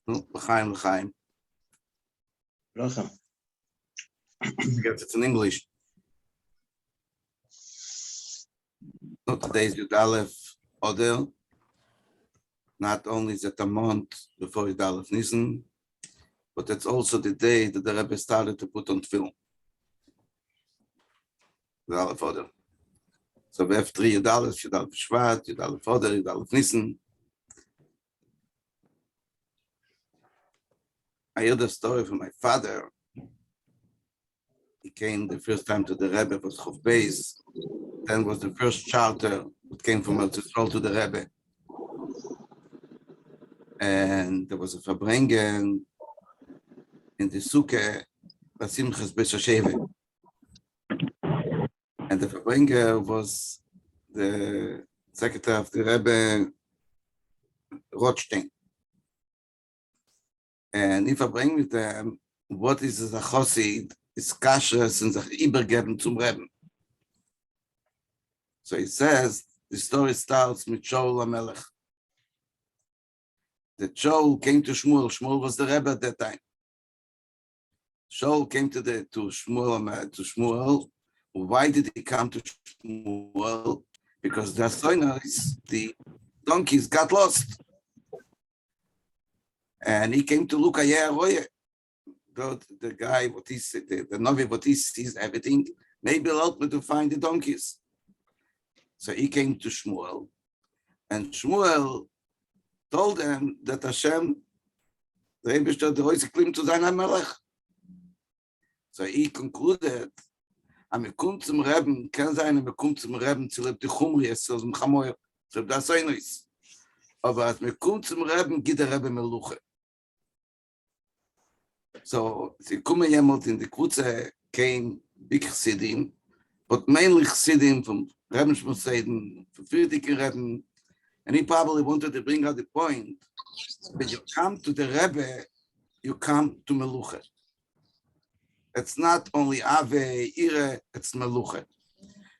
L'chaim. Welcome. Because it's in English. So today's Yud Aleph Adar. Not only is it a month before Yud Aleph Nisan, but it's also the day that the Rebbe started to put on film. Yud Aleph Adar. So we have 3 Yud Aleph, Yud Aleph Shvat, Yud Aleph Adar, Yud Aleph Nisan. I heard a story from my father. He came the first time to the Rebbe, was Bais. Then was the first charter that came from Israel to the Rebbe. And there was a Verbringen in the Sukkah, Basimchas Beshasheve. And the Verbringer was the secretary of the Rebbe, Rothstein. And if I bring with them, what is a Chosid, is kasher since übergeben zum Rebbe. So he says, the story starts with Shaul HaMelech. The Shaul came to Shmuel. Shmuel was the Rebbe at that time. Shaul came to Shmuel. Why did he come to Shmuel? Because the donkeys got lost. And he came to look at Yehoyah. The guy, what he said, the Novi, what he sees everything, maybe he'll help me to find the donkeys. So he came to Shmuel, and Shmuel told him that Hashem, the Eibishter, the Hoise Klim to sein Melech. So he concluded, am kommt zum Reben, kann sein, am kommt zum Reben, zu leb die Chumri, es soll zum Chamoyer, zu leb das Einis. Aber als man kommt zum Reben, geht der Rebbe Meluche. So, sie kommen jemals in die Kutze, came big Chassidim, but mainly Chassidim from Rebbe Shmoseiden, from Friedrich Rebbe, and he probably wanted to bring out the point, when you come to the Rebbe, you come to Meluche. It's not only Ave, Ire, it's Meluche.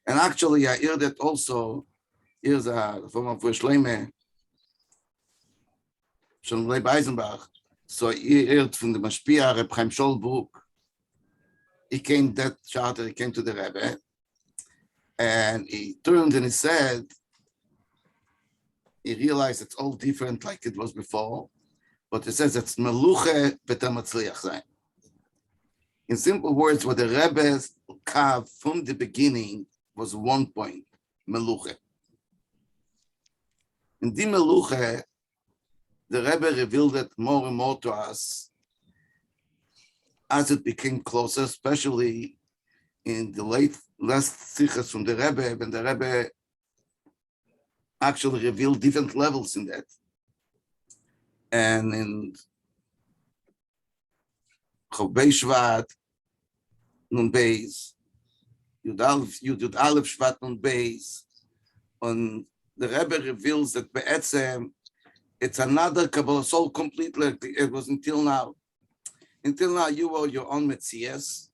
And actually, I heard that also, here's a form of Shleime, Shleime Eisenbach. So he heard from the Mashpia, Reb Chaim Scholbrook. He came that charter, he came to the Rebbe, and he turned and he said, he realized it's all different like it was before, but he says it's Meluche Beter Matzliach sein. In simple words, what the Rebbe's carved from the beginning was one point, Meluche. In the Meluche, the Rebbe revealed it more and more to us as it became closer, especially in the last sichas from the Rebbe, when the Rebbe actually revealed different levels in that. And in Bais Shvat, Nun Bais, Yud Aleph Shvat Nun Bais, and the Rebbe reveals that Be'etzem, it's another Kabbalah soul completely like it was until now. Until now, you are your own Metzias,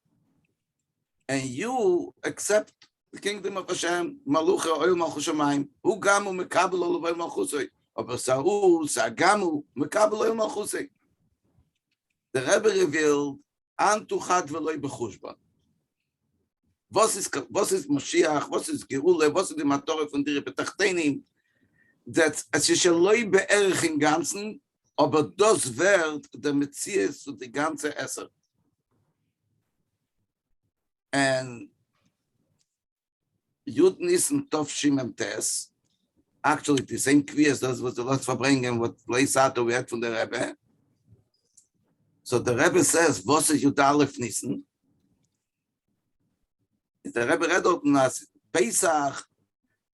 and you accept the kingdom of Hashem, Malucha Oil Malchus Shamayim, Hu Gamu Mekabel Oil Malchusay, aber Saul, Sagamu Mekabel Oil Malchusay. The Rebbe revealed, Antu Chad Veloy Bechushba. Was ist Mashiach? Was ist Geule? Was ist die Matore von dir Betachtenim? That es ist loi beerich im Ganzen, aber das wird der Metzies und die ganze Esser. And Yud Nissen Tov Shimem Tes, actually the same quiz, das was the last Verbringen, what Leisato we had from the Rebbe. So the Rebbe says, was ist Yud Aleph Nissen? The Rebbe read out nas Pesach,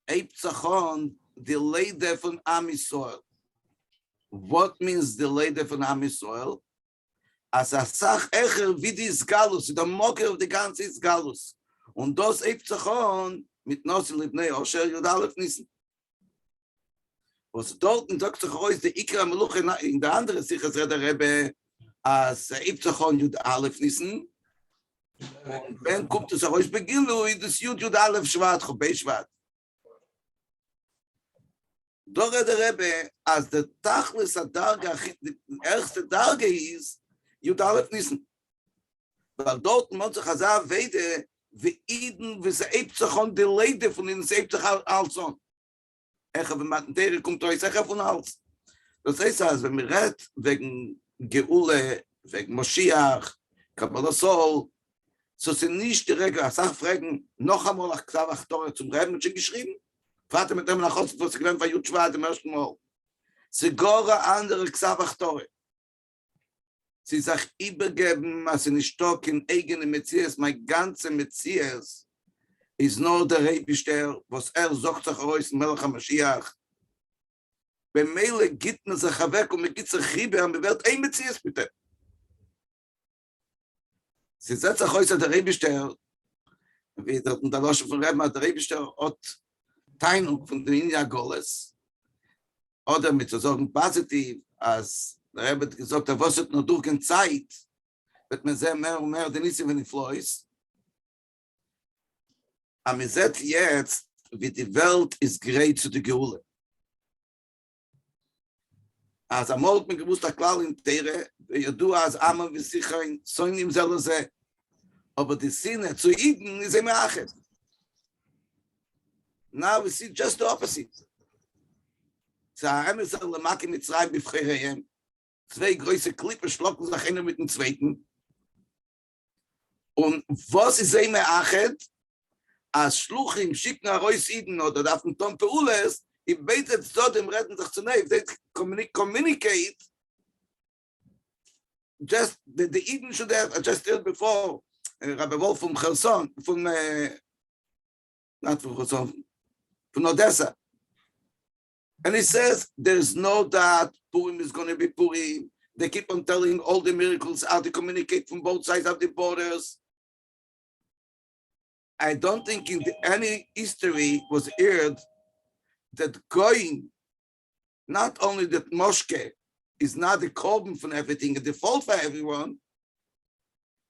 Eib Tzachon, delay there from Am Yisrael. What means delay there from Am Yisrael? As a sach echer vidis galus, the mocker of the ganze is galus. Und das Eibzachon mit Nosil Libnei Osher Yud Aleph Nissen. Was dort in Dr. Reus der Ikra Meluche in der andere Sichas der Rebbe as Eibzachon Yud Aleph Nissen. Und wenn kommt es Reus beginnen, das Yud Aleph Shvat, Chobei Shvat. Dora der Rebbe, as the Tachlis Adarga, the erste Darge is, you darf nissen. Weil dort muss sich Hazar weide, wie Iden, wie sie Eibzachon, die Leide von ihnen, sie Eibzach Alson. Eche, wenn man Tere kommt, euch Eche von Hals. Das heißt, als wenn wir redt, wegen Geule, wegen Moschiach, Kabbalah Sol, so sind nicht die Regel, als fragen, noch einmal nach Ksavach Tore zum Reben, schon geschrieben, Vater mit dem nach Hause, wo sie gewinnt, war Jud Schwad im ersten Mal. Sogar andere Ksavach Tore. Sie sich übergeben, als sie nicht stock in eigene Metzies, mein ganze Metzies, ist nur der Rebischter, was sagt sich aus dem Melech HaMashiach. Bei Meile gibt man sich weg und man gibt sich rüber und man wird ein Metzies bitte. Sie setzt sich aus der Rebischter, wie der Loschen von Reben, der Rebischter hat Teilung von den Inja Goles, oder mit so sagen positiv, als der Rebbe hat gesagt, was hat noch durch die Zeit, wird man sehr mehr und mehr, denn ist wenn ich floß. Aber man sieht jetzt, wie die Welt ist gerät zu der Geule. Als am Morgen mit gewusst der Klall in Tere, wie du als Amen wie sicher in so in ihm selber sei, aber die Sinne zu Iden ist immer achet. Now we see just the opposite. So I'm a little making mit zwei befreien. Zwei große Klippen schlocken sich einer mit dem zweiten. Und was ist immer achet? Als Schluchim schicken Reus Iden oder darf ein Tom Peules, ich betet so dem Retten sich zu nehmen. They communicate. Just the Eden should have just did before. Rabbi Wolf from Kherson, from not from Kherson, from Odessa. And he says, there's no doubt Purim is going to be Purim. They keep on telling all the miracles, how to communicate from both sides of the borders. I don't think in any history was heard that going, not only that Moshe is not the korban for everything, a default for everyone,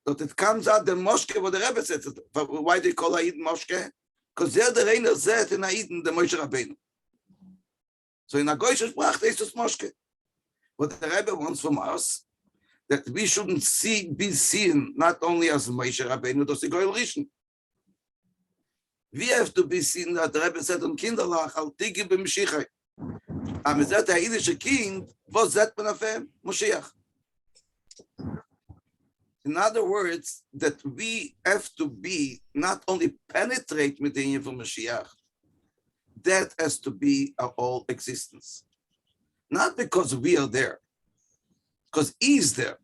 but it comes out the Moshe, what the Rebbe said, why they call Aiden Moshe? Because they're the Reiner Zet in Aiden, the Moshe Rabbeinu. So in a Goyish Sprache, it's just Moshe. What the Rebbe wants from us, that we shouldn't be seen not only as Moshe Rabbeinu, but as the Goyal Rishon. We have to be seen that the Rebbe said on Kinderlach, al tigi b'mshichai. Am zet a Yiddish Kind, was zet man afem? Moshiach. In other words, that we have to be, not only penetrate with the of Mashiach, that has to be our whole existence. Not because we are there, because he is there.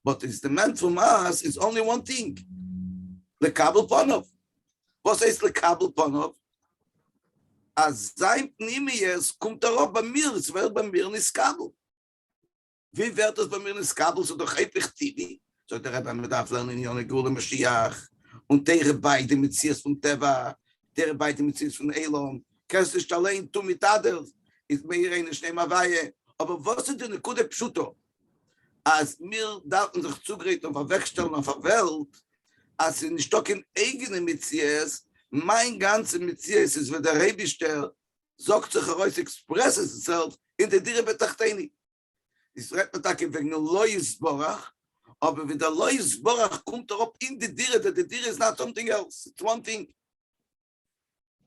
But it's demand from us is only one thing. Lekabel Panov. Was heißt Lekabel Panov? Als sein Pnimius kommt darauf bei mir, es wird bei mir nicht Kabel. Wie wird es bei mir nicht Kabel? So doch effektiv. So der Rebbe mit Aflan in Yonah Gula Mashiach und tegen beide mit Zies von Teva, tegen beide mit Zies von Elon. Kannst nicht allein tun mit Adar, ist mir eine Schneemaweihe. Aber was sind denn Kude Pschuto? Als mir dachten sich zugerät und verwechseln auf der Welt, als in Stocken eigene Metzies, mein ganze Metzies ist, wenn der Rebischter sagt sich heraus, expresses itself in der Dire Betachteni. Es redet mit Tag wegen Lois Borach, aber wenn der Lois Borach kommt darauf in die Dire, that the Dire is not something else, it's one thing.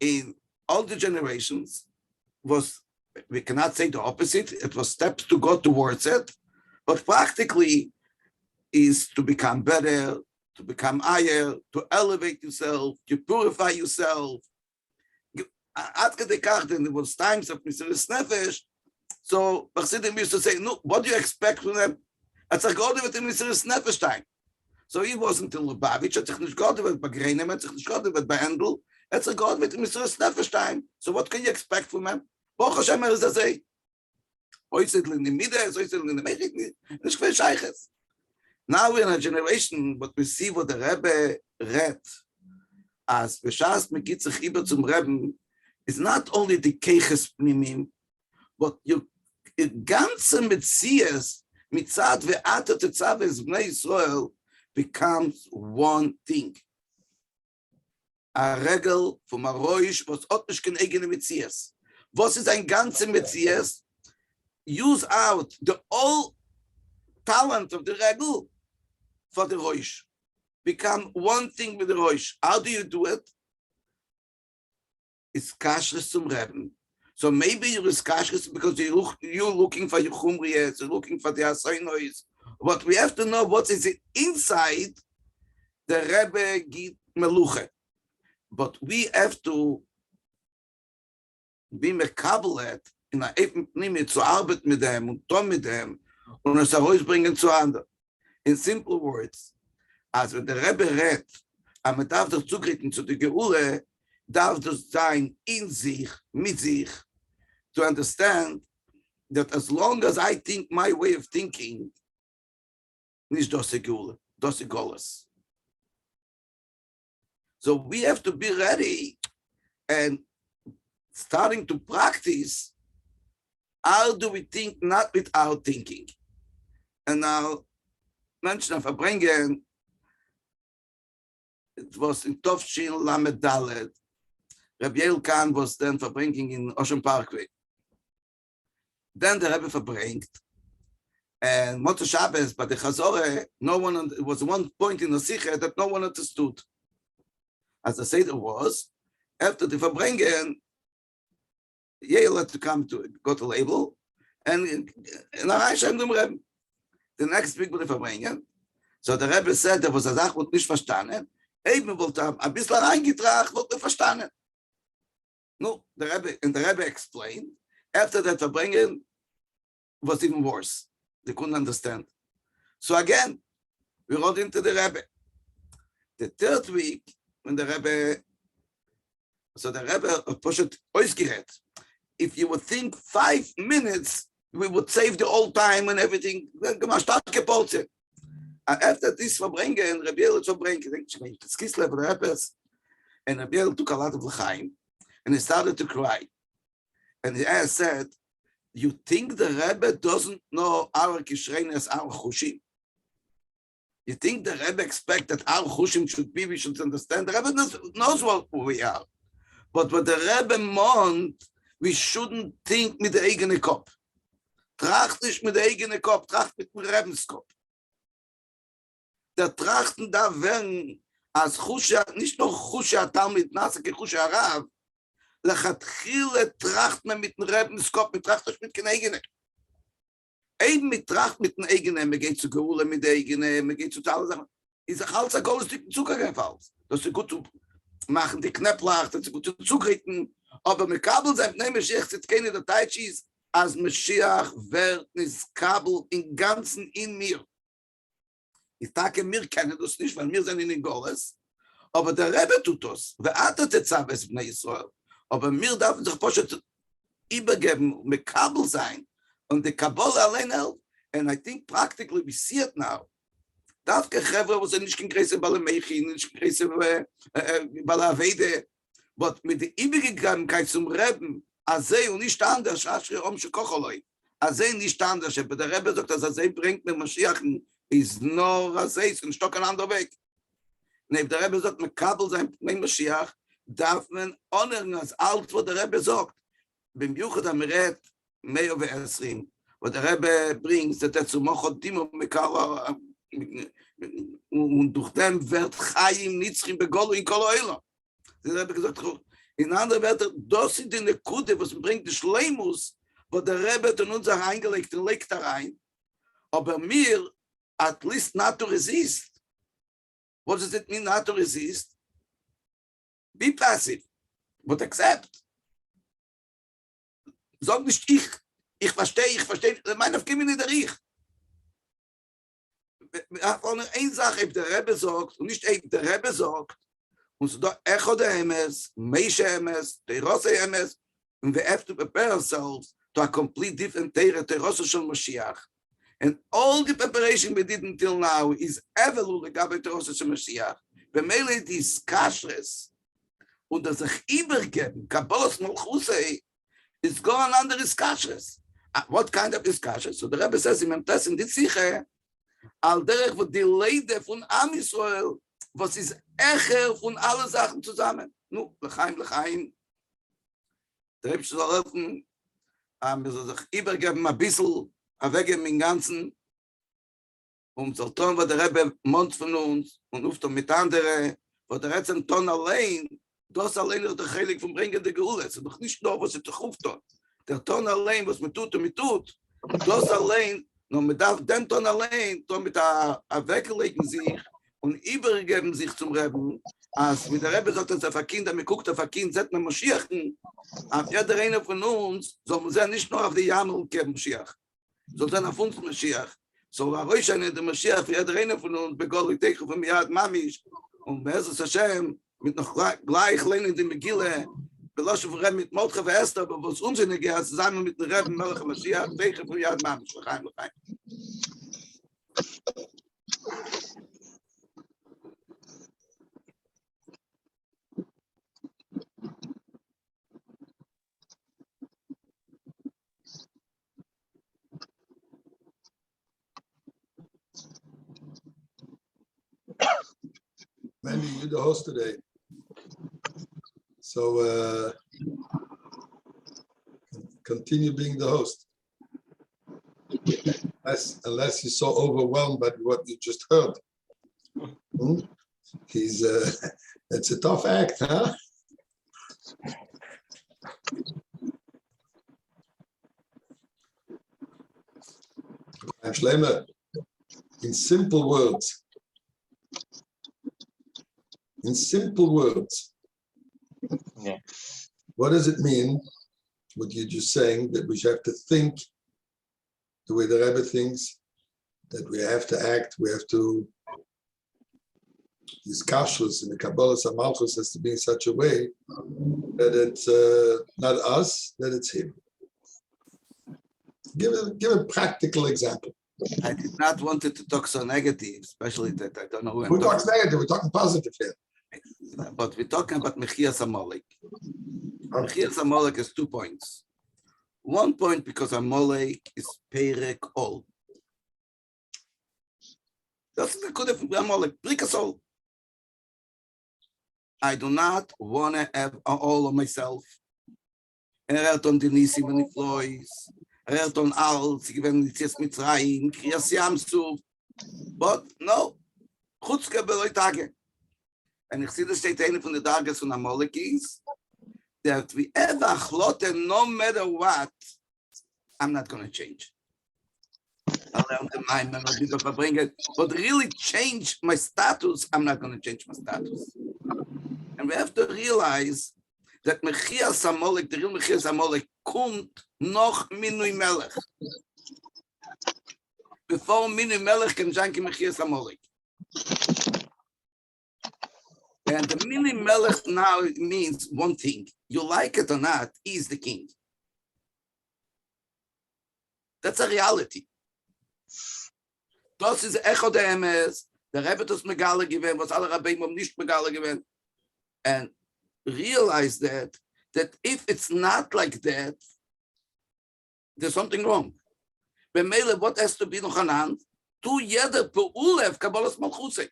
In all the generations, we cannot say the opposite, it was steps to go towards it, but practically is to become better, to become higher, to elevate yourself, to purify yourself. There was times of Mr. Nefesh, so Chassidim used to say, no, what do you expect from them? It's like God with Mr. Nefesh time. So he wasn't in Lubavitch, it's like God with Bagreinem, it's like God with Behendel, it's like God with Mr. Nefesh time. So what can you expect from him? Baruch Hashem, as I say, now we're in a generation, but we see what the Rebbe read as Beshas Mekitz Chiba zum Rebbe is not only the Keiches Pnimim, but your ganze Metzias mitzad ve'ata tetzaves Bnei Yisrael becomes one thing. A regel from a roish was ot nicht kein eigene Metzias. Was ist ein ganzer Metzies? Use out the all talent of the Regel for the Roish. Become one thing with the Roish. How do you do it? It's kashrus zum Reben. So maybe you're kashrus because you're looking for your chumriyas, you're looking for the asoinois. But we have to know what is it inside the Rebbe Git Meluche. But we have to be mekabelet in a Eifenpnimi zu arbeiten mit dem und tun mit dem und es herausbringen zu anderen. In simple words, als wenn der Rebbe redt, aber man darf doch zugreifen zu der Geule, darf das sein in sich, mit sich, to understand that as long as I think my way of thinking, nicht das Geule, das Goles. So we have to be ready and starting to practice, how do we think not without thinking? And now, Menschen verbringen, it was in Tovshin Lamed Dalet. Rabbi Yael Kahn was then verbringing in Ocean Parkway. Then the Rebbe verbringt, and Motzei Shabbos, but the Chazore, it was one point in the Sikha that no one understood. As the Seder was, after the verbringen, Yael had to come to go to label, and the next week with the verbringen. So the Rebbe said there was a Sache, was nicht verstanden. Eben wollte ein bisschen reingetragen, wollte verstanden. No, the Rebbe explained. After that verbringen was even worse. They couldn't understand. So again, we wrote into the Rebbe. The third week, when the Rebbe pushed it ausgerät. If you would think 5 minutes, we would save the whole time and everything. And after this verbringen, Rabbi Yael verbringen, das Kislev the Rebbe's, and Rabbi Yael took a lot of l'chaim, and he started to cry. And he said, you think the Rebbe doesn't know our kishreines, our chushim? You think the Rebbe expects that our chushim should be, we should understand? The Rebbe knows what we are. But what the Rebbe meant, we shouldn't think mit der eigenen Kopf. Tracht nicht mit der eigenen Kopf, tracht mit dem Rebbens Kopf. Der Trachten da werden, als Chusha, nicht nur Chusha Talmid Nase, ke Chusha Arav, lechatchile tracht man mit dem Rebbens Kopf, mit tracht nicht mit den eigenen. Eben mit tracht mit den eigenen, man geht zu Geule mit den eigenen, man geht zu Talen Sachen. Ich sage, als Goles ist die Zuckergefalls. Das ist gut zu machen, die Knäpplach, das ist gut zu zugrichten. Aber mit Kabel sind, nehmen wir jetzt keine Details, als Mashiach wird nicht Kabel im Ganzen in mir. Ich sage, wir kennen das nicht, weil wir sind in den Goles. Aber der Rebbe tut das. Wer hat das jetzt ab, es bnei Israel? Aber wir dürfen sich poschet übergeben, mit Kabel sein. Und die Kabbalah allein hält. And I think practically we see it now. Das Gechevre, was nicht in Größe Balamechi, nicht in Größe Balavede, but mit der Übergegebenheit zum Reben, Azei und nicht anders, Aschri Omsche Kocholoi. Azei nicht anders, aber der Rebbe sagt, dass Azei bringt mit Mashiach, ist nur Azei, ist ein Stock ein anderer Weg. Und der Rebbe sagt, mit Kabel sein mit Mashiach, darf man honorieren, als alles, was der Rebbe sagt. Beim Juchat am Red, mehr über Esrim, wo der Rebbe bringt, dass er zu Mochodim und Mekara, und durch den wird Chaim Nitzchim begolu in Kolo Elam. Der Rebbe gesagt, in anderen Wörtern, das sind die Nekude, was bringt die Schleimus, wo der Rebbe in uns reingelegt und legt da rein, aber mir, at least not to resist. What does it mean not to resist? Be passive, but accept. Sag nicht ich verstehe, meine Aufgabe nicht der ich. Von einer Sache, der Rebbe sagt, und nicht der Rebbe sagt, und so da Echo der Emes, Meishe Emes, Terose Emes, and we have to prepare ourselves to a complete different Terose Shel Mashiach. And all the preparation we did until now is Evelu legabe Terose Shel Mashiach. Bemele dis Kashrus, und das sich übergeben, Kabbalas Malchusei, is going under his Kashrus. What kind of is Kashrus? So the Rebbe says in Memtes in this Siche, al derech wird die Leide von Am Yisrael, was ist Echer von allen Sachen zusammen. Nu, L'chaim. Der Rebbe soll helfen, wir sollen sich übergeben ein bisschen, weggeben im Ganzen, soll tun, was der Rebbe Mund von uns und ruft mit anderen, wo der Rebbe Ton allein, das allein ist der Heilig vom Bringen der Geule. Es ist doch nicht nur, was er ruft dort. Der Ton allein, was man tut und mit tut, das allein, nur man darf den Ton allein, mit der Weggelegen sich und übergeben sich zum Rebbe, als mit der Rebbe sagt, dass er Kind, man guckt auf ein Kind, setzt man Moschiachen, auf jeder eine von uns, soll man sein nicht nur auf die Jamel geben, Moschiach, soll sein auf uns Moschiach. So war euch eine der Moschiach für jeder eine von uns, begollig tegen von mir, Mamisch, und Be'ezus Hashem, mit noch gleich lehnen die Megille, beloschen von Rebbe mit Mordche und Esther, aber was unsinnig ist, zusammen mit dem Rebbe Melech Moschiach, tegen von Yad Mamisch, L'chaim. Mandy, you're the host today. So continue being the host. Unless you're so overwhelmed by what you just heard. It's a tough act, huh? Shleimer, in simple words, Yeah. What does it mean, what you're just saying, that we have to think the way the Rebbe thinks, that we have to act, we have to, these kashrus in the Kabbalah Malchus has to be in such a way that it's not us, that it's him. Give a practical example. I did not want it to talk so negative, especially that I don't know who I'm Who talking talks negative? We're talking positive here. But we're talking about Mechias Amalek. Mechias Amalek has 2 points. 1 point because Amalek is Perek Ol. That's the good of Amalek, Brikas Ol. I do not want to have all of myself. On Denisi when it flows. On Al, when it's just Mitzrayim, Kriyas Yamsuf. But no, Chutzke Beloi Tage. And ich sehe, das steht eine von den Tages von Amalek ist, that we ever achlote, no matter what, I'm not going to change. I learned the mind, I'm not going to bring it, but really change my status, I'm not going to change my status. And we have to realize that Mechias Amalek, the real Mechias Amalek, kommt noch Minui Melech. Before Minui Melech can jank Mechias Amalek. And the Minui Melech now means one thing. You like it or not, he is the king. That's a reality. Das ist Echo der Emes. Der Rebbe das Megale gewinnt, was alle Rabbeim nicht Megale gewinnt. And realize that if it's not like that, there's something wrong. Bemele, what has to be noch an hand? Tu jeder Peulev Kabbalas Malchusei.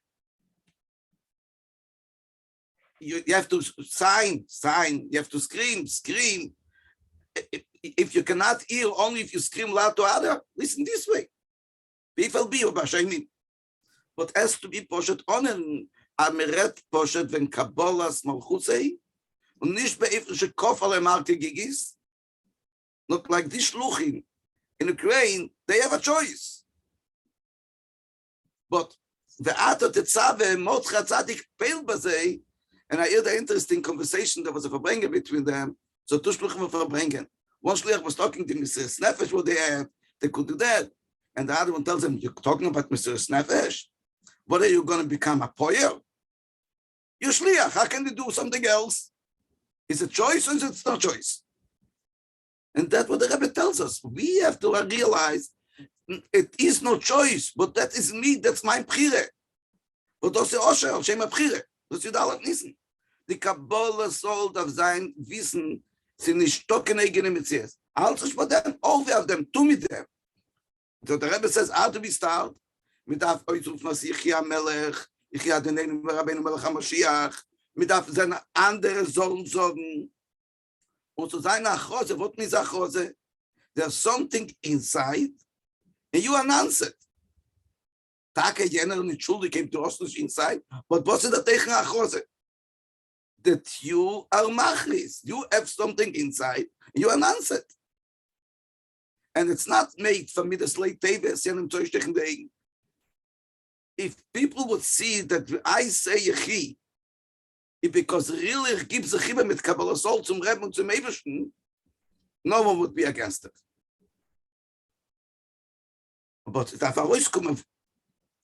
You have to sign, you have to scream. If you cannot hear, only if you scream loud to Adar, listen this way. But has to be poshet on Ameret poshet when Kabbalas Malchusei, und nicht bei ifrische Koffer Marke Gigis. Look like this Shluchim in Ukraine, they have a choice. But the Ato Tetzave, Motcha Tzadik Peil Bazei, and I heard an interesting conversation that was a verbringen between them. So two Shluchim were verbringen. One Shluch was talking to Mr. Snefesh, what they could do that. And the other one tells him, you're talking about Mr. Snefesh? What are you going to become, a poyer? You're Shliach, how can you do something else? Is it choice or is it not choice? And that's what the Rebbe tells us. We have to realize it is no choice, but that is me, that's my Bchire. But das ist Osher, al Shem Bchire. Das ist alles Nissen. Die Kabbalah soll darf sein, wissen, sie nicht stocken eigene Metzies. Also ich bei dem, all wir auf dem, tu mit dem. So the Rebbe says, how to be start? Mit darf euch rufen, was ich ja Melech, ich ja den Rabbeinu Melech HaMashiach, mit darf seine andere Sorgen sorgen. Und zu sein Achose, what means Achose? There's something inside, and you announce it. Tage jener nicht schuldig, came to us inside, but what's the Tegen Achose? That you are machlis. You have something inside, and you announce it. And it's not made from me the slate Teves, if people would see that I say Yechi, because really gives a chiba mit Kabbalah Soul zum Rebbe und zum Ebersten, no one would be against it. But if I rauskommen,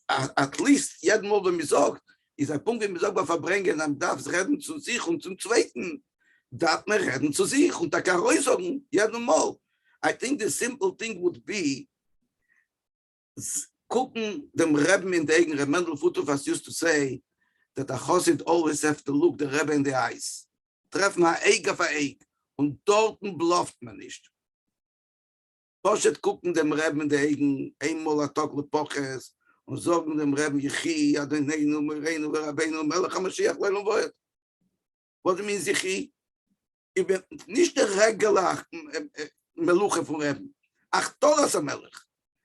at least jeden Mal, wenn mir sagt, ist ein Punkt, wenn mir sagt, was verbringen, dann darf es reden zu sich und zum Zweiten darf man reden zu sich und da kann ruhig sagen, jeden Mal. I think the simple thing would be, gucken dem Rebbe in der Egen, Mendel Futufas used to say, that a Chassid always have to look the Rebbe in the eyes. Treffen ein Eig auf ein Eig. Und dort blufft man nicht. Poshet gucken dem Rebbe in der Egen, einmal a Tag Lepoches, und sagen dem Rebbe, Yechi, Adoneinu, Mereinu, Rabbeinu, Melech HaMashiach, Leilum Voet. What do you mean, Yechi? Ich bin nicht der Regelach, Meluche von Rebbe. Ach, Toras HaMelech.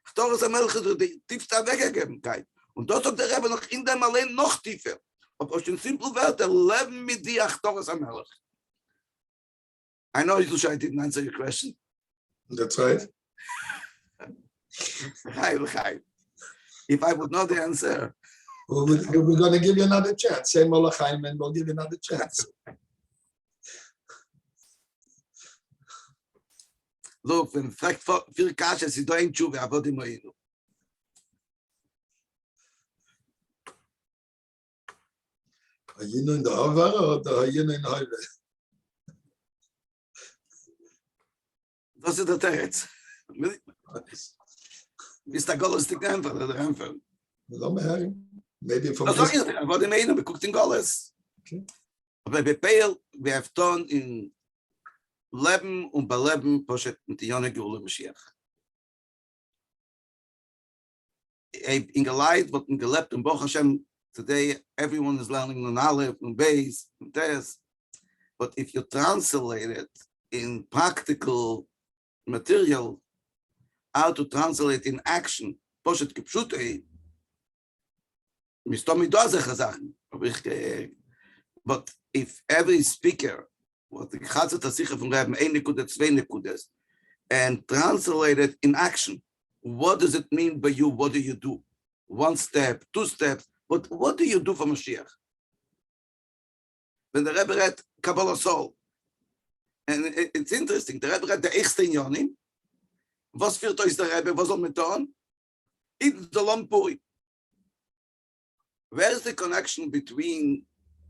Ach, Toras HaMelech ist die tiefste Weggegebenkeit. Und dort sagt der Rebbe noch in dem allein noch tiefer. Aber aus den simplen Wörtern, leben mit dir, ach, Toras HaMelech. I know, Yusha, I didn't answer your question. That's right. If I would know the answer. Well, we're going to give you another chance. Say Molachaim and we'll give you another chance. Look, wenn fragt viel Kasche, sie da in Tshuva, aber die Moinu. Hayinu in the Havar oder Hayinu in Haive? Das ist der Terz. Ist der Golos die Kämpfer, der Kämpfer? Maybe from Das sag ich, aber die Moinu, wir guckt in Golos. Aber bei Peil, wir haben dann in Leben und Beleben, Poshet mit die Yonah Geula Mashiach. In Geleit, what in gelebt und Baruch Hashem, today everyone is learning on Aleph, on Bais, on Tes. But if you translate it in practical material, how to translate in action, Poshet Kipshutei, Mistomi Dozech Sachen. But if every speaker, what the Chatzat HaSicha from Rebbe, ein Nekudet, zwei Nekudes, and translate it in action. What does it mean by you? What do you do? One step, two steps, but what do you do for Mashiach? When the Rebbe read Kabbalah Soul, and it's interesting, the Rebbe read the Echstein Yonim, was führt euch der Rebbe, was soll man tun? In the Lampuri. Where's the connection between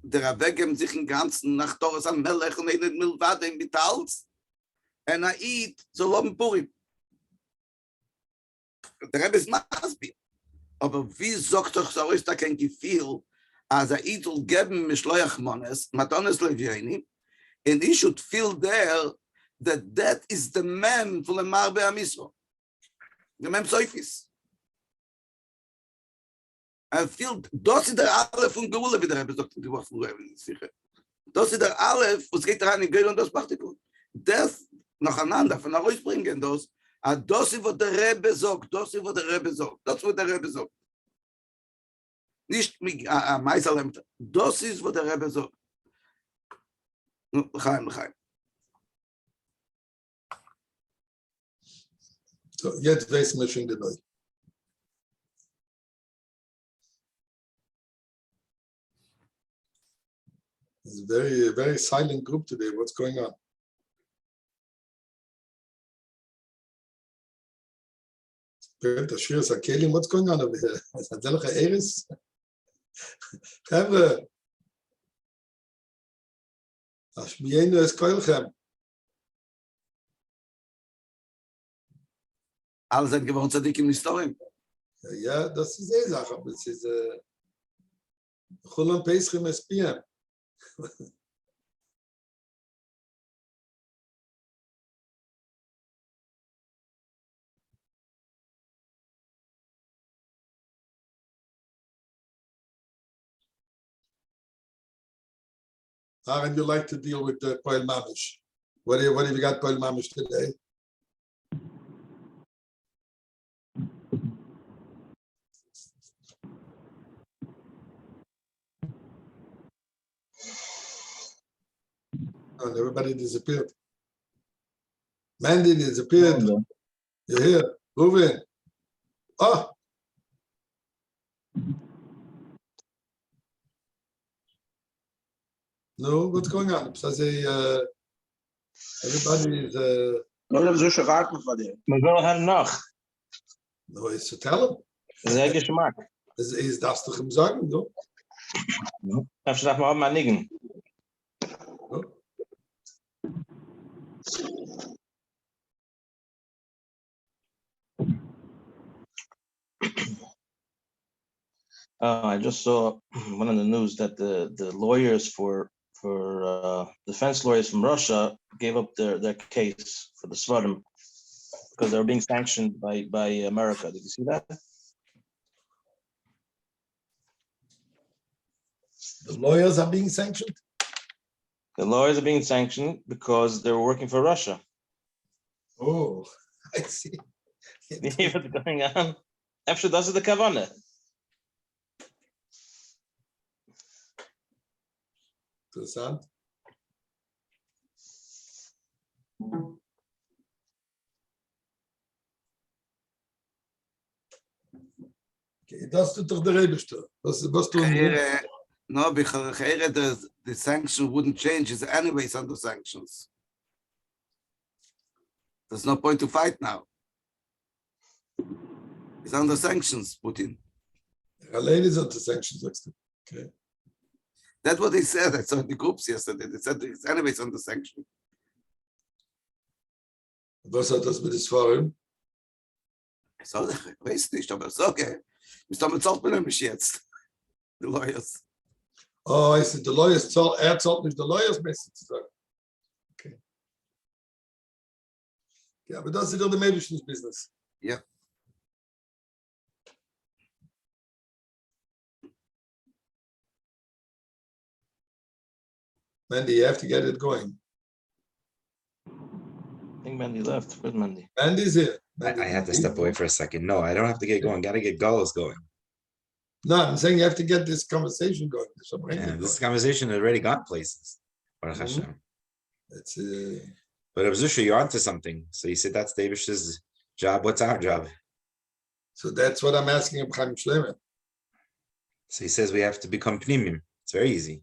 der Avegem sich im Ganzen nach Toras HaMelech und einen Milvade in Vitals and Aid so Lom Purim. Der Rebbe ist Masbi. Aber wie sagt doch so ist da kein Gefühl, als Aid will geben Mishloach Mones, Matones Leviani, and he should feel there that that is the man for the Marbe HaMisro. The Mem Soifis. I feel, das ist der Aleph von Geula, wie der Rebbe sagt, die Woche von Rebbe, sicher. Das ist der Aleph, was geht rein in Geula und das macht die gut. Das nacheinander, von euch bringen das, das ist, was der Rebbe sagt, das ist, was der Rebbe sagt, das ist, was der Rebbe sagt. Nicht mit Meisalem, das ist, was der Rebbe sagt. Chaim. So, jetzt weiß man schon genau. It's a very silent group today. What's going on? What's going on over here? Eris? Ashmienu es koilchem. Alle sind gewohnt, Zadik im Historien. Ja, das ist eine Sache, aber es ist Chulam Peschim es PM. How would you like to deal with the Poel Mamish? What have you got, Paul Mamish, today? Oh, everybody disappeared. Mandy disappeared. You're here. Ruben. Oh. No, what's going on? So I say, everybody is. No, dat is zo warten van die. Maar wel hem nog. No, it's to tell him. Sehr Geschmack. Is das doch ihm sagen, no? Heb je dat maar op mijn nigen? No? I just saw one on the news that the lawyers for defense lawyers from Russia gave up their case for the Svarim because they were being sanctioned by America. Did you see that? The lawyers are being sanctioned? The lawyers are being sanctioned because they were working for Russia. Oh, I see. You hear what's going on? After das ist the Kavanah. Interessant. Okay, das tut doch der Rebeste. Was tun wir? No, because the sanction wouldn't change. It's anyways under sanctions. There's no point to fight now. It's under sanctions, Putin. Allein is under sanctions, sagst du. Okay. That's what they said. I saw in the groups yesterday. They said it's anyways under sanction. Was hat das mit dem Svarim? Ich weiß nicht, aber es ist okay. Wir sind bezahlt mit nämlich jetzt. The lawyers. Oh, I see. The lawyers zahlt nicht the lawyers mäßig zu sagen. Okay. Ja, aber das ist doch der Business. Ja. Mandy, you have to get it going. I think Mandy left. Where's Mandy? Mandy's here. I had to step away for a second. No, I don't have to get going. Got to get Gulls going. No, I'm saying you have to get this conversation going. Yeah, this conversation has already gone places. Baruch Hashem. It's But Abzusha, you're onto something. So you said that's Davish's job. What's our job? so that's what I'm asking of Chaim Shlomo. So he says we have to become pnimim. It's very easy.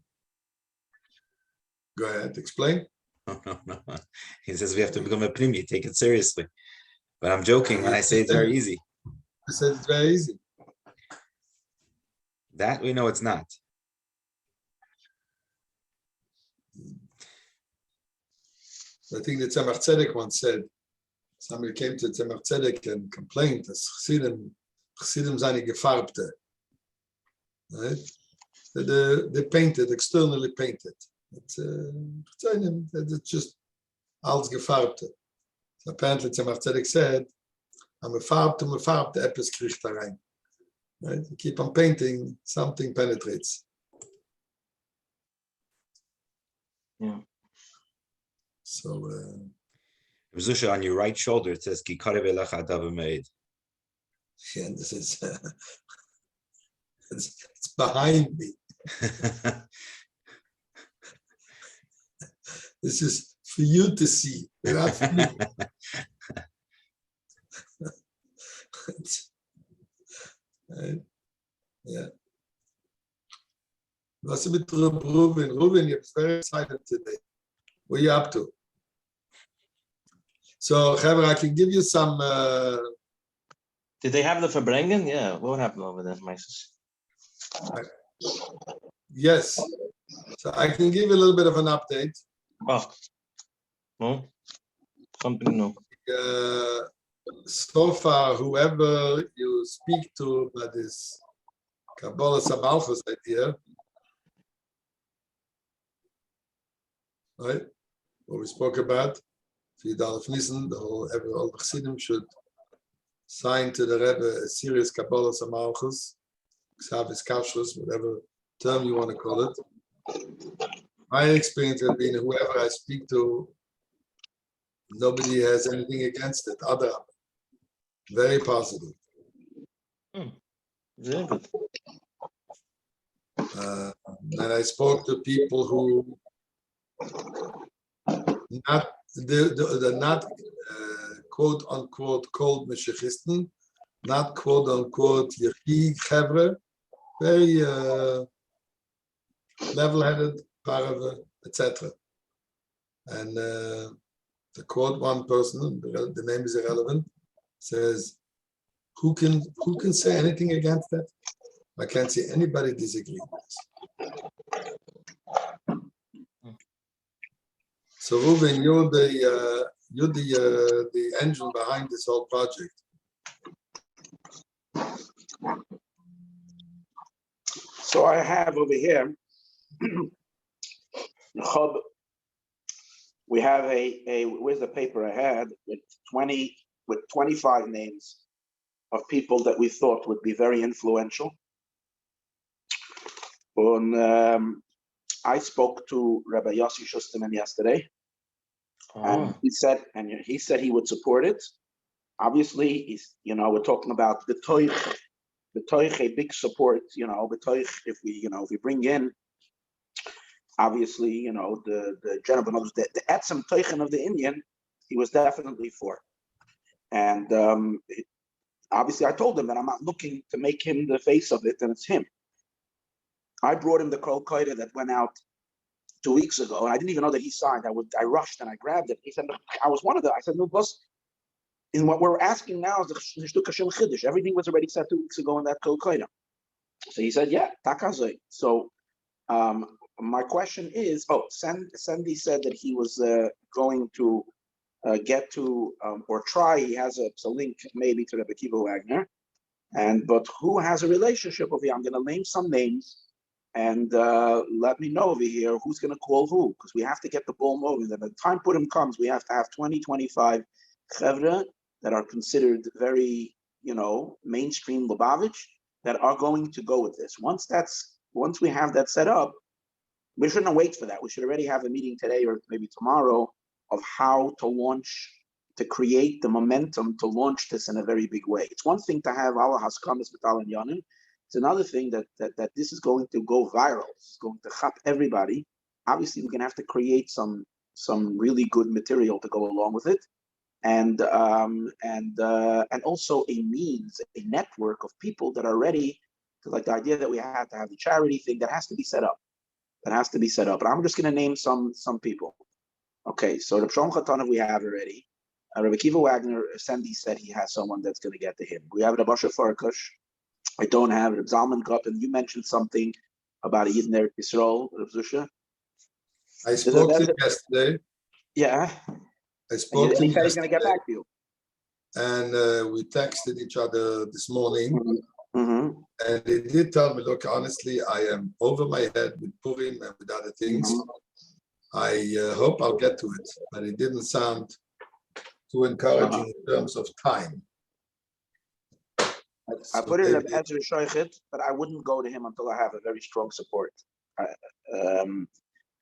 Go ahead, explain. No. He says we have to become a pnimi. Take it seriously. But I'm joking when I say it's very easy. I said it's very easy. That we know it's not. I think the Tzemach Tzedek once said, somebody came to Tzemach Tzedek and complained that Chassidim seine gefarbte. Right? They painted, externally painted. It's just als gefarbte. So apparently Tzemach Tzedek said, I'm a farbte etwas kriegt da rein. Right? You keep on painting, something penetrates. Yeah. So Abzusha, on your right shoulder, it says Ki karev elecha adav meid. yeah, this is it's behind me. This is for you to see, not for me. Right? Yeah. What's with Ruben? Ruben, you're very excited today. What are you up to? So, Heber, I can give you some. Did they have the Verbrengen? Yeah. What happened over there, Mises? Yes. So I can give you a little bit of an update. Oh. No? Something new. So far, whoever you speak to about this Kabbalah Samalchus idea, right? What we spoke about, all the Chassidim should sign to the Rebbe a serious Kabbalah Samalchus, Xavis Kashrus, whatever term you want to call it. My experience has been whoever I speak to Nobody has anything against it. Adar. Very positive. Very good. And I spoke to people who they're not quote unquote cold Meshechisten, not quote unquote Yechi Chevre, very level-headed, parave, etc. And to quote one person, the name is irrelevant, says, "Who can say anything against that? I can't see anybody disagree with this." So Ruben, you're the engine behind this whole project. So I have over here, we have a where's the paper I had with 25 names of people that we thought would be very influential. I spoke to Rabbi Yossi Schusterman yesterday, and he said he would support it. Obviously, we're talking about the toich, a big support. If we bring in, obviously, the gentleman, the etzem toichen of the Indian, he was definitely for. And obviously, I told him that I'm not looking to make him the face of it, and it's him. I brought him the Kol Koida that went out 2 weeks ago, and I didn't even know that he signed. I rushed and I grabbed it. He said, I was one of them. I said, no, boss, in what we're asking now is the Shtuk Hashem Chiddush. Everything was already said 2 weeks ago in that Kol Koida. So he said, yeah, takazoi. So my question is, Sandy said that he was going to get to, or try, he has a link maybe to Rebbe Kiva Wagner, but who has a relationship with you? I'm going to name some names, and let me know over here who's going to call who, because we have to get the ball moving. And the time Purim comes, we have to have 20, 25 chevra that are considered very, mainstream Lubavitch that are going to go with this. Once we have that set up, we shouldn't wait for that. We should already have a meeting today or maybe tomorrow of how to launch, to create the momentum to launch this in a very big way. It's one thing to have Allah Haskamas Vital and Yanim. It's another thing that this is going to go viral. It's going to chap everybody. Obviously, we're going to have to create some really good material to go along with it, and also a network of people that are ready. Like the idea that we have to have the charity thing that has to be set up. But I'm just going to name some people. Okay, so the Pshom Chatanov we have already. Rabbi Kiva Wagner, Sandy said he has someone that's going to get to him. We have the Basha Farkash. I don't have it. Zalman Gup, and you mentioned something about a Yidden Eretz Yisrael, Reb Zusha. I spoke to him yesterday. Yeah. I spoke to him he said he's going to get back to you. And we texted each other this morning. Mm-hmm. And he did tell me, look, honestly, I am over my head with Purim and with other things. I hope I'll get to it. But it didn't sound too encouraging in terms of time. I put it in Ezra Shoichet, but I wouldn't go to him until I have a very strong support.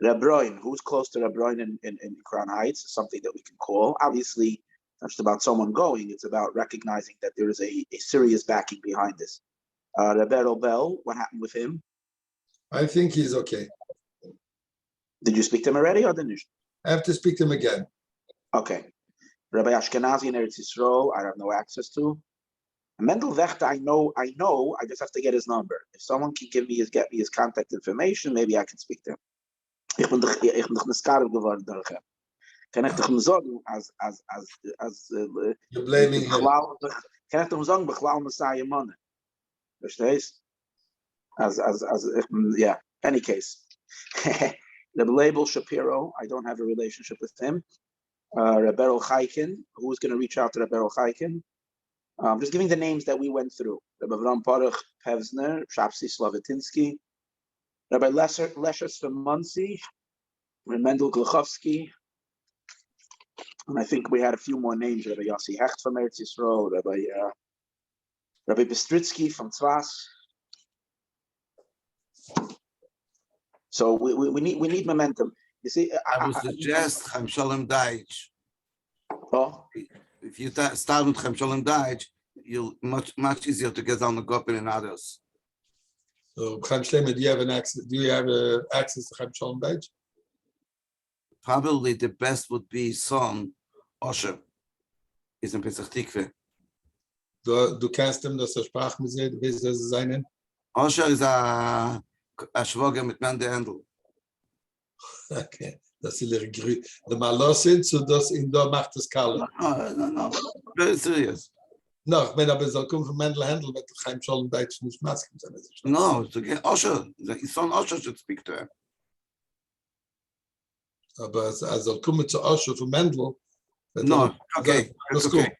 Reb Roin, who's close to Reb Roin in Crown Heights, is something that we can call. Obviously, it's not just about someone going, it's about recognizing that there is a serious backing behind this. Reb Errol Bell, what happened with him? I think he's okay. Did you speak to him already or didn't you? I have to speak to him again. Okay. Rabbi Ashkenazi in Eretz Yisrael, I have no access to. Mendel Vechter, I know, I just have to get his number. If someone can get me his contact information, maybe I can speak to him. Ich bin doch neskarig geworden durch hem. Kann ich doch ihm sagen, als You're blaming him. Kann ich doch ihm sagen, bechlal Messiah Manne. Verstehst? Yeah, any case. The label Shapiro, I don't have a relationship with him. Rebero Chaikin, who's going to reach out to Rebero Chaikin? Just giving the names that we went through. Rabbi Avram Paruch Pevzner, Shapsi Slavatinsky, Rabbi Lesher from Muncie, Mendel Gluchovsky, and I think we had a few more names. Rabbi Yossi Hecht from Eretz Yisrael, Rabbi Bistritsky from Tzvas. So we need momentum. You see, I would suggest Chaim Shalom Deitch. if you start with Chaim Shalom Deitch, you'll much easier to get down the Gopin and others. So, Chaim Shlomo, do you have access to Chaim Shalom Deitch? Probably the best would be son Osher. Is in Pesach Tikve. Du kennst ihm, dass sprach mit sie, du weißt, dass es seinen? Osher is a Schwager mit Mende Handel. Okay, das ist der Malos sind, so dass ihn da macht das Kalle. No. Very serious. No, ich meine, aber es soll kommen von Mendel Händel, mit Chaim Shalom Deitch nicht Masken sein. No, it's okay. Osher, his son Osher should speak to him. Aber es soll kommen zu Osher von Mendel. No, okay. It's okay.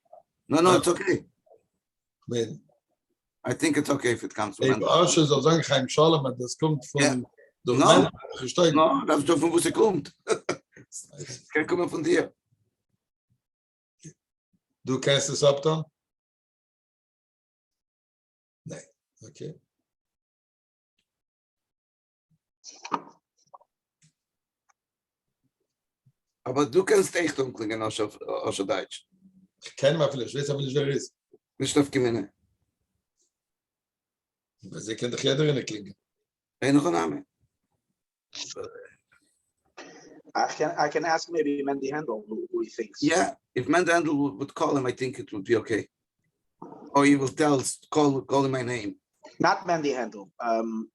No, it's okay. I think it's okay if it comes from Mendel. Osher soll sagen, Chaim Shalom, und das kommt von durch No. Mendel. Verstehe? No, das ist doch von wo sie kommt. Es kann kommen von dir. Du kennst es ab dann? Nein, okay. Aber du kannst echt umklingen, Osher Deitch. Ich kenne mal vielleicht, ich weiß aber nicht, wer ist. Nicht auf Gemeine. Sie kennt doch jeder in der Klinge. Noch ein Name. I can ask maybe Mendy Handel who he thinks. Yeah, if Mende Handel would call him, I think it would be okay. Or he will call him my name. Not Mendy Handel.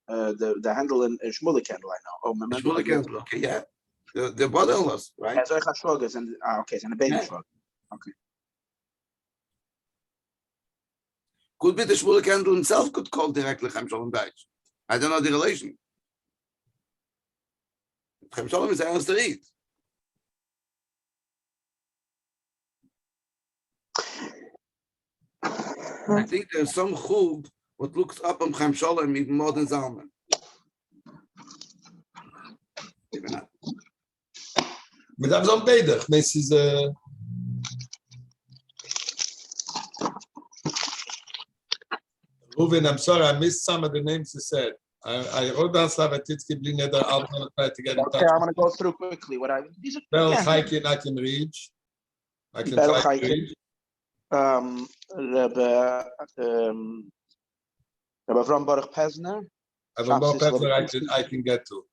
The Handel in Shmulik Handel, I know. Oh, Shmulik Handel, okay, yeah. The brother-in-laws, right? Okay, and a baby Shruggers. Okay. Could be the Shmulik Handel himself could call directly Chaim Shalom Deitch. I don't know the relation. Chaim Shalom is Ernst Reed. I think there's some chug what looks up on Chaim Shalom even more than Zalman. Maybe not. Mit einem so beide. Es ist Ruben, I'm sorry, I missed some of the names you said. I wrote down Slavatitsky, Blineder, I'm going to try to get in touch. Okay, I'm going to go through quickly. These are Bel Chaikin, I can reach. I can try to reach. Rabbi Avram Baruch Pesner. Avram Baruch Pesner, I can get to.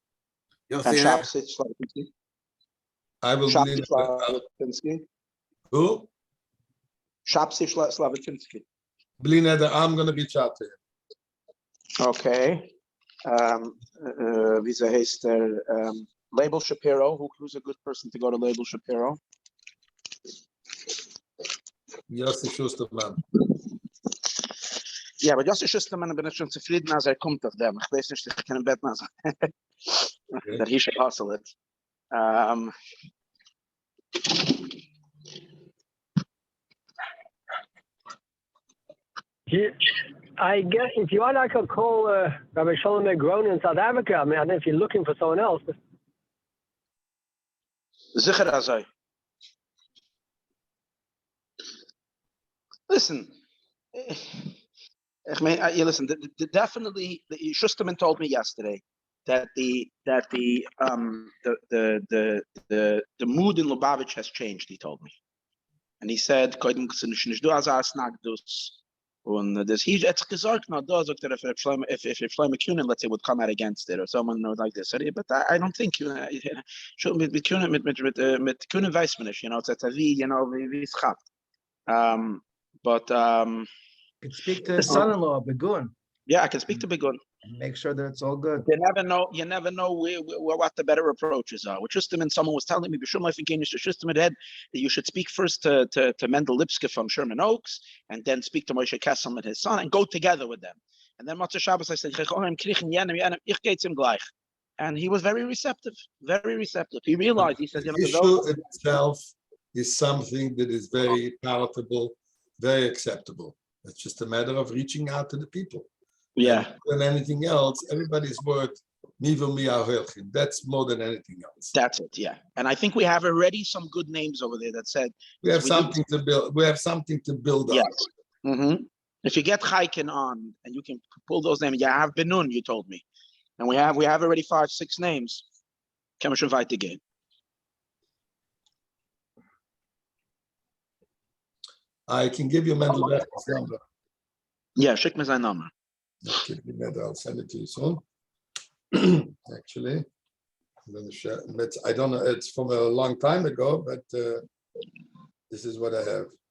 And Shapsich Slavinsky. I will Shapsich Slavinsky. Who? Shapsich Slavinsky. Blineder, I'm going to reach out to him. Okay. Wie heißt der? Label Shapiro. Who's a good person to go to Label Shapiro? Yossi Schusterman. Ja, aber Yossi Schusterman bin ich schon zufrieden, als kommt auf dem. Ich weiß nicht, ich kann im Bett machen. That he should hustle it. I guess if you want, I could call Rabbi Shalom Groen in South Africa. I mean, I don't know if you're looking for someone else. But... Sicher azay. Listen, listen. Definitely, Schusterman told me yesterday that the mood in Lubavitch has changed. He told me, and he said, Und das hier hat gesagt, na da sagt if Shlomo Kunin, let's say, would come out against it or someone like this. But I don't think mit Kunin weiß man nicht, it's a wie, wie es gaat. But you can speak to his son-in-law, Begun. Yeah, I can speak to Begun. Make sure that it's all good. You never know what the better approaches are. With Schusterman, someone was telling me, that you should speak first to Mendel Lipske from Sherman Oaks, and then speak to Moshe Kessel and his son, and go together with them. And then Matzah Shabbos, I said, and he was very receptive, very receptive. He realized, he said, the issue itself is something that is very palatable, very acceptable. It's just a matter of reaching out to the people. Yeah. Than anything else, everybody's word, that's more than anything else. That's it, yeah. And I think we have already some good names over there that said we have something to build. We have something to build on. Yes. Mm-hmm. If you get Chaikin on and you can pull those names, you have Benun, you told me. And we have already 5-6 names. Can we invite again? I can give you Mendel Bechter's number. Yeah, schick mir sein Name. Okay, I'll send it to you soon. Actually, I'm gonna share. I don't know. It's from a long time ago, but this is what I have.